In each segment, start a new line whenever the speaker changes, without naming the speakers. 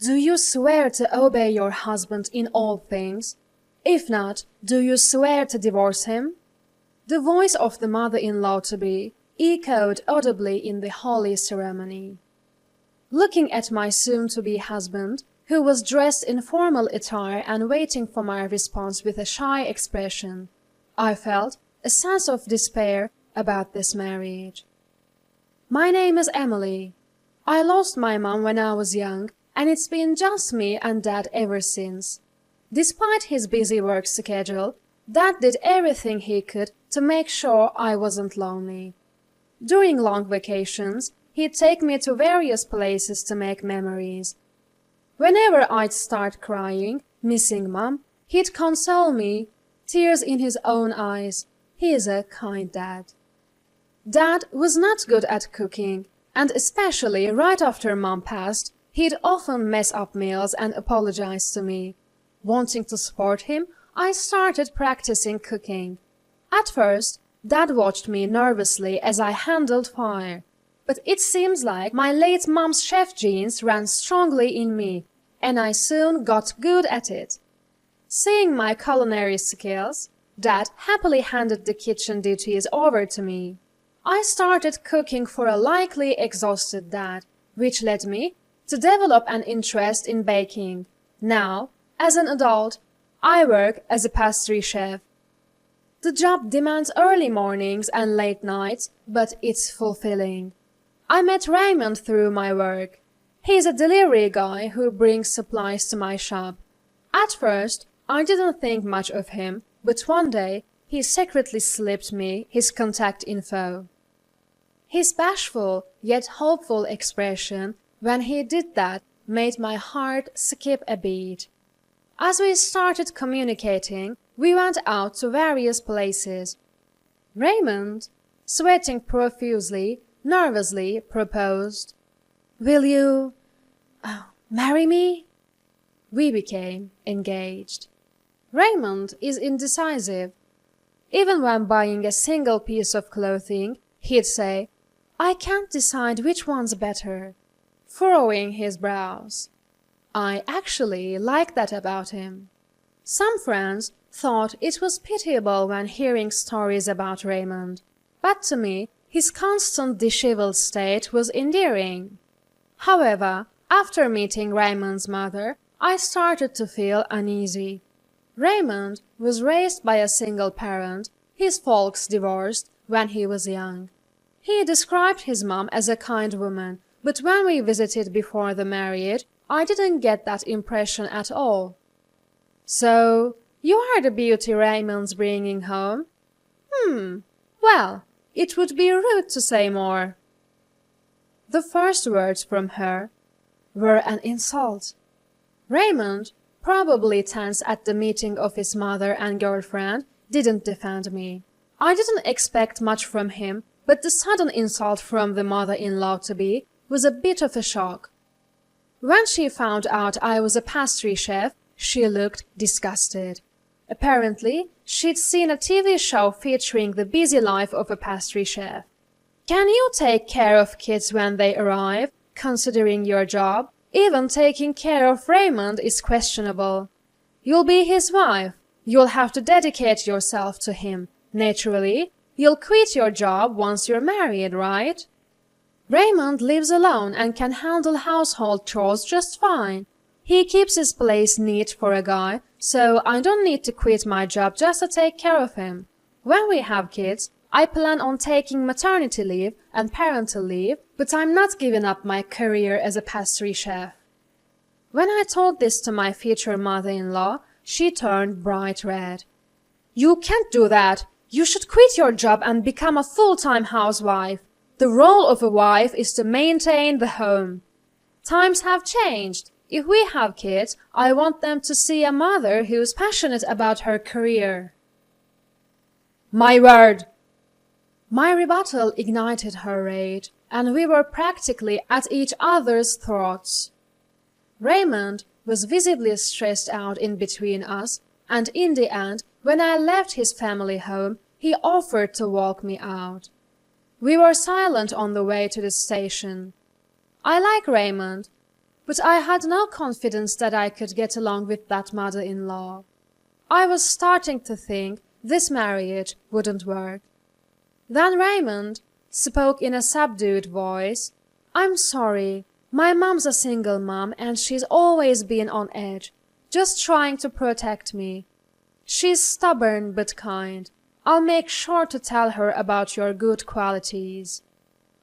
Do you swear to obey your husband in all things? If not, do you swear to divorce him?" The voice of the mother-in-law-to-be echoed audibly in the holy ceremony. Looking at my soon-to-be husband, who was dressed in formal attire and waiting for my response with a shy expression, I felt a sense of despair about this marriage. "My name is Emily. I lost my mom when I was young, and it's been just me and Dad ever since. Despite his busy work schedule, Dad did everything he could to make sure I wasn't lonely. During long vacations, he'd take me to various places to make memories. Whenever I'd start crying, missing Mom, he'd console me, tears in his own eyes. He is a kind dad. Dad was not good at cooking, and especially right after Mom passed, he'd often mess up meals and apologize to me. Wanting to support him, I started practicing cooking. At first, Dad watched me nervously as I handled fire, but it seems like my late mom's chef genes ran strongly in me, and I soon got good at it. Seeing my culinary skills, Dad happily handed the kitchen duties over to me. I started cooking for a likely exhausted Dad, which led me to develop an interest in baking. Now, as an adult, I work as a pastry chef. The job demands early mornings and late nights, but it's fulfilling. I met Raymond through my work. He's a delivery guy who brings supplies to my shop. At first, I didn't think much of him, but one day, he secretly slipped me his contact info. His bashful yet hopeful expression when he did that made my heart skip a beat. As we started communicating, we went out to various places. Raymond, sweating profusely, nervously proposed, "Will you marry me?" We became engaged. Raymond is indecisive. Even when buying a single piece of clothing, he'd say, "I can't decide which one's better," furrowing his brows. I actually like that about him. Some friends thought it was pitiable when hearing stories about Raymond, but to me, his constant disheveled state was endearing. However, after meeting Raymond's mother, I started to feel uneasy. Raymond was raised by a single parent. His folks divorced when he was young. He described his mom as a kind woman, but when we visited before the marriage, I didn't get that impression at all. "So, you are the beauty Raymond's bringing home?" Well, it would be rude to say more." The first words from her were an insult. Raymond, probably tense at the meeting of his mother and girlfriend, didn't defend me. I didn't expect much from him, but the sudden insult from the mother-in-law-to-be was a bit of a shock. When she found out I was a pastry chef, she looked disgusted. Apparently, she'd seen a TV show featuring the busy life of a pastry chef. "Can you take care of kids when they arrive, considering your job? Even taking care of Raymond is questionable. You'll be his wife. You'll have to dedicate yourself to him. Naturally, you'll quit your job once you're married, right? Raymond lives alone and can handle household chores just fine. He keeps his place neat for a guy, so I don't need to quit my job just to take care of him. When we have kids, I plan on taking maternity leave and parental leave, but I'm not giving up my career as a pastry chef." When I told this to my future mother-in-law, she turned bright red. "You can't do that. You should quit your job and become a full-time housewife. The role of a wife is to maintain the home. Times have changed. If we have kids, I want them to see a mother who is passionate about her career." "My word!" My rebuttal ignited her rage, and we were practically at each other's throats. Raymond was visibly stressed out in between us, and in the end, when I left his family home, he offered to walk me out. We were silent on the way to the station. I like Raymond. But I had no confidence that I could get along with that mother-in-law. I was starting to think this marriage wouldn't work. Then Raymond spoke in a subdued voice. "I'm sorry. My mom's a single mom and she's always been on edge, just trying to protect me. She's stubborn but kind. I'll make sure to tell her about your good qualities."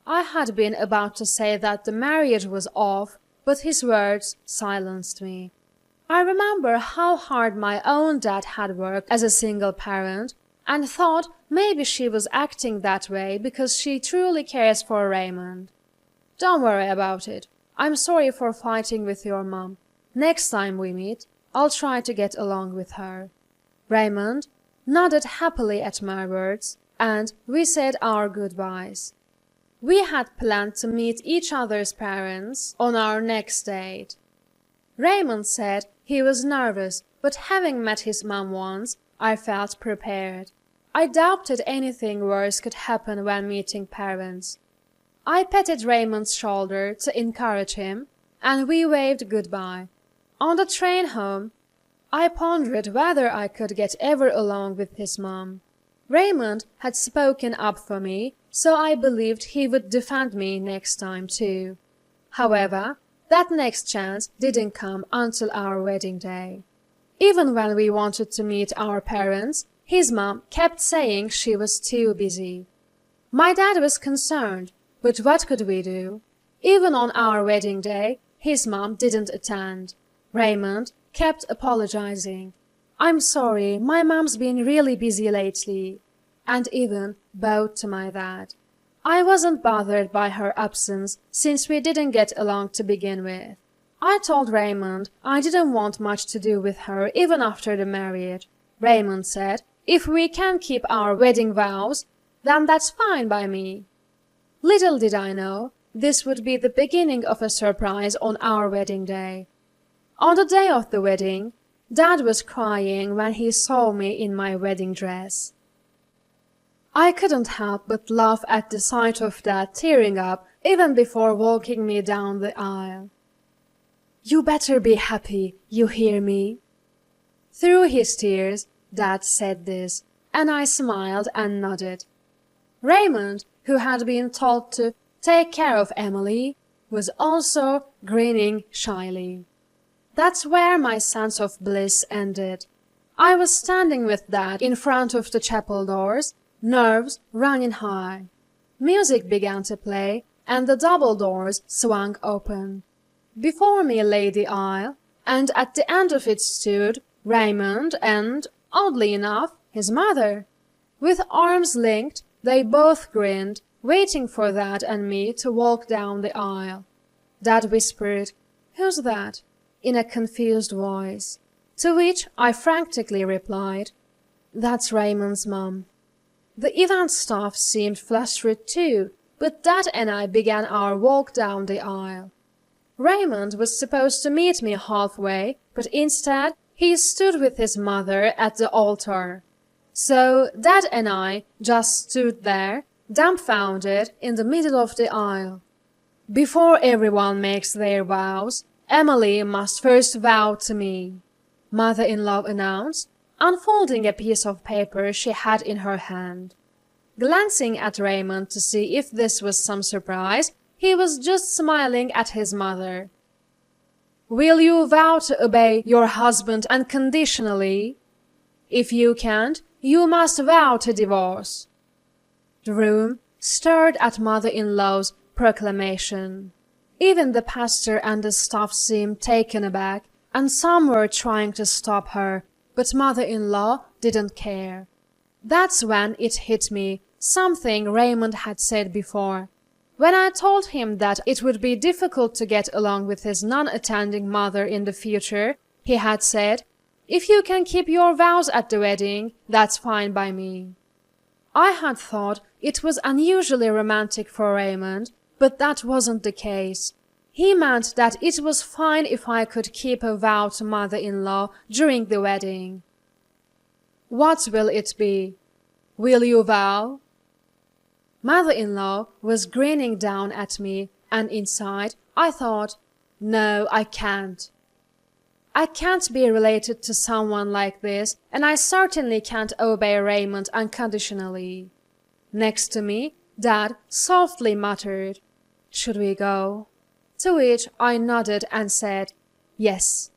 I had been about to say that the marriage was off, but his words silenced me. I remember how hard my own dad had worked as a single parent, and thought maybe she was acting that way because she truly cares for Raymond. "Don't worry about it. I'm sorry for fighting with your mom. Next time we meet, I'll try to get along with her." Raymond nodded happily at my words, and we said our goodbyes. We had planned to meet each other's parents on our next date. Raymond said he was nervous, but having met his mom once, I felt prepared. I doubted anything worse could happen when meeting parents. I patted Raymond's shoulder to encourage him, and we waved goodbye. On the train home, I pondered whether I could get ever along with his mom. Raymond had spoken up for me, so I believed he would defend me next time too. However, that next chance didn't come until our wedding day. Even when we wanted to meet our parents, his mom kept saying she was too busy. My dad was concerned, but what could we do? Even on our wedding day, his mom didn't attend. Raymond kept apologizing. "I'm sorry, my mom's been really busy lately," and even bowed to my dad. I wasn't bothered by her absence since we didn't get along to begin with. I told Raymond I didn't want much to do with her even after the marriage. Raymond said, "If we can keep our wedding vows, then that's fine by me." Little did I know, this would be the beginning of a surprise on our wedding day. On the day of the wedding, Dad was crying when he saw me in my wedding dress. I couldn't help but laugh at the sight of Dad tearing up even before walking me down the aisle. "You better be happy, you hear me?" Through his tears, Dad said this, and I smiled and nodded. Raymond, who had been told to take care of Emily, was also grinning shyly. That's where my sense of bliss ended. I was standing with Dad in front of the chapel doors, nerves running high. Music began to play, and the double doors swung open. Before me lay the aisle, and at the end of it stood Raymond and, oddly enough, his mother. With arms linked, they both grinned, waiting for Dad and me to walk down the aisle. Dad whispered, "Who's that?" in a confused voice, to which I frantically replied, "That's Raymond's mom." The event staff seemed flustered too, but Dad and I began our walk down the aisle. Raymond was supposed to meet me halfway, but instead he stood with his mother at the altar. So Dad and I just stood there, dumbfounded, in the middle of the aisle. "Before everyone makes their vows, Emily must first vow to me," Mother-in-law announced, unfolding a piece of paper she had in her hand. Glancing at Raymond to see if this was some surprise, he was just smiling at his mother. "Will you vow to obey your husband unconditionally? If you can't, you must vow to divorce." The room stirred at mother-in-law's proclamation. Even the pastor and the staff seemed taken aback, and some were trying to stop her, but mother-in-law didn't care. That's when it hit me, something Raymond had said before. When I told him that it would be difficult to get along with his non-attending mother in the future, he had said, "If you can keep your vows at the wedding, that's fine by me." I had thought it was unusually romantic for Raymond, but that wasn't the case. He meant that it was fine if I could keep a vow to mother-in-law during the wedding. "What will it be? Will you vow?" Mother-in-law was grinning down at me, and inside I thought, No, I can't. I can't be related to someone like this, and I certainly can't obey Raymond unconditionally. Next to me, Dad softly muttered, "Should we go?" To which I nodded and said, "Yes."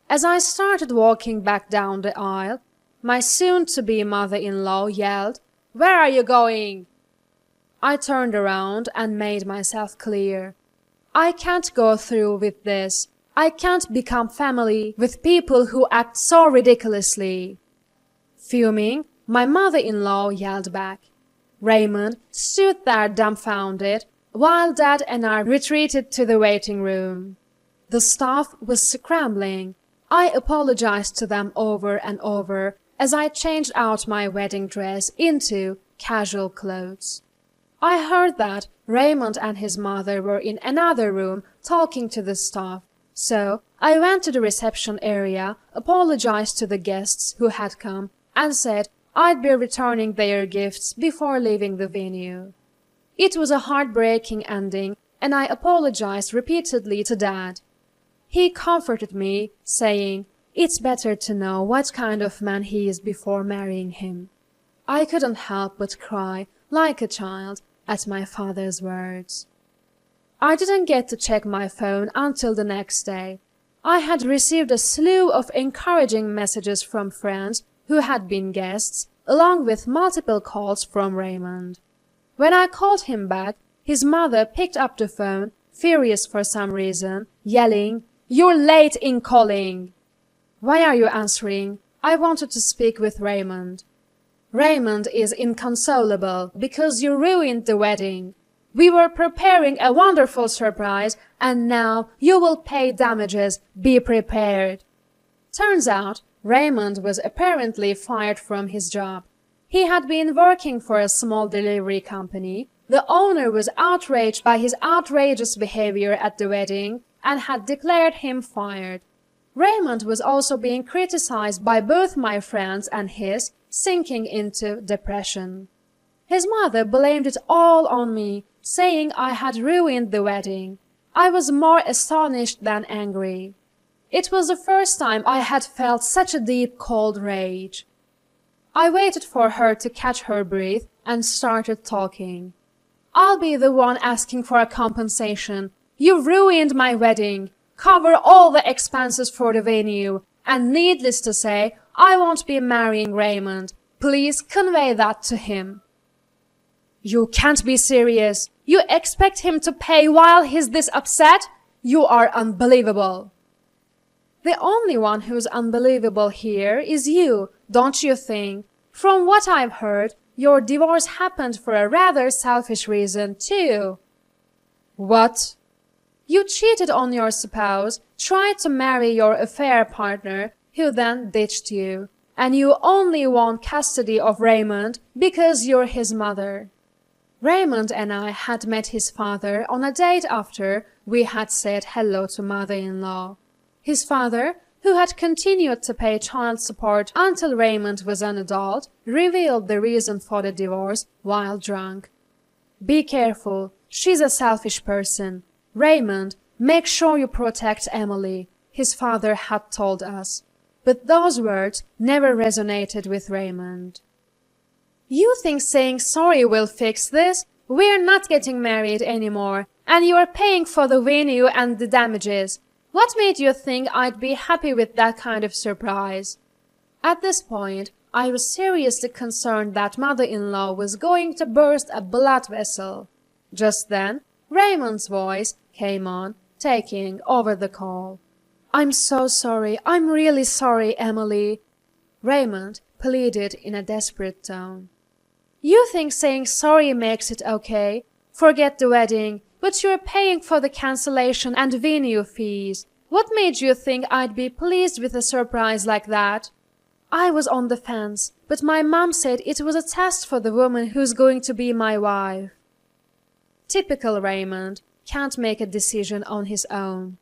As I started walking back down the aisle, my soon-to-be mother-in-law yelled, "Where are you going?" I turned around and made myself clear. I can't go through with this. I can't become family with people who act so ridiculously. Fuming, my mother-in-law yelled back. Raymond stood there dumbfounded, while Dad and I retreated to the waiting room. The staff was scrambling. I apologized to them over and over as I changed out my wedding dress into casual clothes. I heard that Raymond and his mother were in another room talking to the staff, so I went to the reception area, apologized to the guests who had come, and said I'd be returning their gifts before leaving the venue. It was a heartbreaking ending, and I apologized repeatedly to Dad. He comforted me, saying, "It's better to know what kind of man he is before marrying him." I couldn't help but cry, like a child, at my father's words. I didn't get to check my phone until the next day. I had received a slew of encouraging messages from friends who had been guests, along with multiple calls from Raymond. When I called him back, his mother picked up the phone, furious for some reason, yelling, "You're late in calling." "Why are you answering? I wanted to speak with Raymond." "Raymond is inconsolable because you ruined the wedding. We were preparing a wonderful surprise, and now you will pay damages. Be prepared." Turns out, Raymond was apparently fired from his job. He had been working for a small delivery company. The owner was outraged by his outrageous behavior at the wedding and had declared him fired. Raymond was also being criticized by both my friends and his, sinking into depression. His mother blamed it all on me, saying I had ruined the wedding. I was more astonished than angry. It was the first time I had felt such a deep, cold rage. I waited for her to catch her breath and started talking. "I'll be the one asking for a compensation. You ruined my wedding. Cover all the expenses for the venue. And needless to say, I won't be marrying Raymond. Please convey that to him." "You can't be serious. You expect him to pay while he's this upset? You are unbelievable." "The only one who's unbelievable here is you, don't you think? From what I've heard, your divorce happened for a rather selfish reason, too." "What?" "You cheated on your spouse, tried to marry your affair partner, who then ditched you, and you only want custody of Raymond because you're his mother." Raymond and I had met his father on a date after we had said hello to mother-in-law. His father, who had continued to pay child support until Raymond was an adult, revealed the reason for the divorce while drunk. "Be careful, she's a selfish person. Raymond, make sure you protect Emily," his father had told us. But those words never resonated with Raymond. "You think saying sorry will fix this? We're not getting married anymore, and you're paying for the venue and the damages. What made you think I'd be happy with that kind of surprise?" At this point, I was seriously concerned that mother-in-law was going to burst a blood vessel. Just then, Raymond's voice came on, taking over the call. "I'm so sorry. I'm really sorry, Emily," Raymond pleaded in a desperate tone. "You think saying sorry makes it okay? Forget the wedding, but you're paying for the cancellation and venue fees. What made you think I'd be pleased with a surprise like that?" I was on the fence, but my mom said it was a test for the woman who's going to be my wife. Typical Raymond, can't make a decision on his own.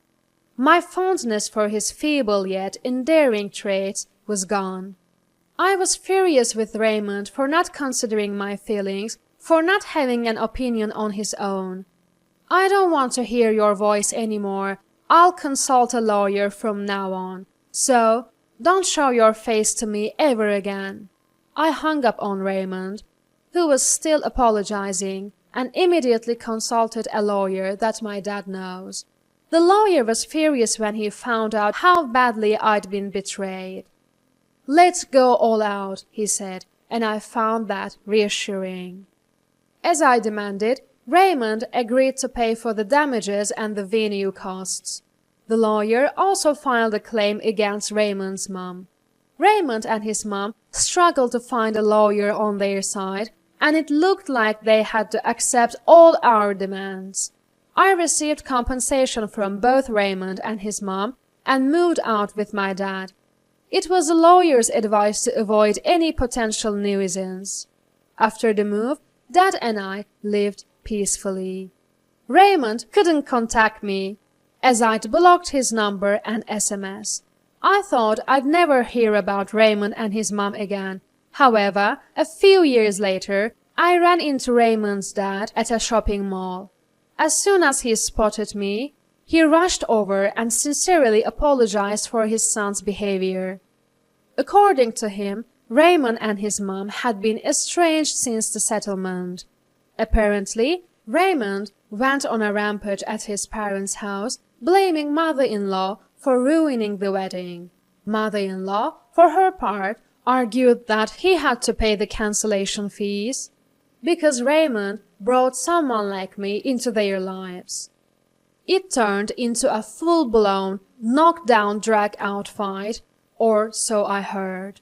My fondness for his feeble yet endearing traits was gone. I was furious with Raymond for not considering my feelings, for not having an opinion on his own. "I don't want to hear your voice anymore. I'll consult a lawyer from now on, so don't show your face to me ever again." I hung up on Raymond, who was still apologizing, and immediately consulted a lawyer that my dad knows. The lawyer was furious when he found out how badly I'd been betrayed. "Let's go all out," he said, and I found that reassuring. As I demanded, Raymond agreed to pay for the damages and the venue costs. The lawyer also filed a claim against Raymond's mom. Raymond and his mom struggled to find a lawyer on their side, and it looked like they had to accept all our demands. I received compensation from both Raymond and his mom and moved out with my dad. It was the lawyer's advice to avoid any potential nuisance. After the move, Dad and I lived peacefully. Raymond couldn't contact me, as I'd blocked his number and SMS. I thought I'd never hear about Raymond and his mom again. However, a few years later, I ran into Raymond's dad at a shopping mall. As soon as he spotted me, he rushed over and sincerely apologized for his son's behavior. According to him, Raymond and his mom had been estranged since the settlement. Apparently, Raymond went on a rampage at his parents' house, blaming mother-in-law for ruining the wedding. Mother-in-law, for her part, argued that he had to pay the cancellation fees because Raymond brought someone like me into their lives. It turned into a full-blown, knockdown, drag-out fight, or so I heard.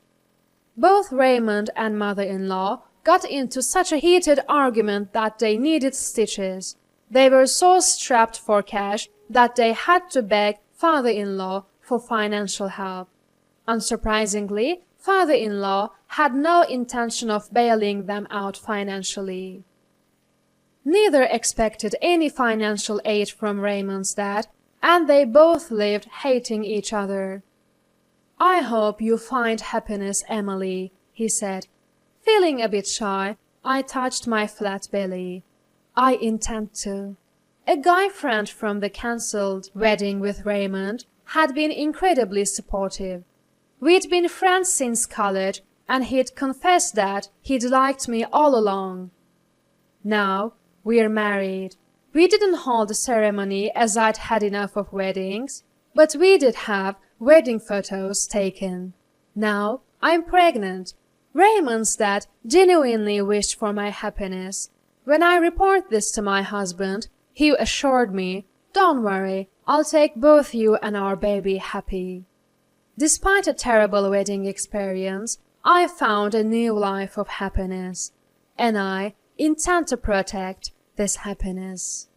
Both Raymond and mother-in-law got into such a heated argument that they needed stitches. They were so strapped for cash that they had to beg father-in-law for financial help. Unsurprisingly, father-in-law had no intention of bailing them out financially. Neither expected any financial aid from Raymond's dad, and they both lived hating each other. "I hope you find happiness, Emily," he said. Feeling a bit shy, I touched my flat belly. "I intend to." A guy friend from the cancelled wedding with Raymond had been incredibly supportive. We'd been friends since college, and he'd confessed that he'd liked me all along. Now we're married. We didn't hold a ceremony as I'd had enough of weddings, but we did have wedding photos taken. Now I'm pregnant. Raymond's dad genuinely wished for my happiness. When I report this to my husband, he assured me, "Don't worry, I'll take both you and our baby happy." Despite a terrible wedding experience, I found a new life of happiness, and I intend to protect this happiness.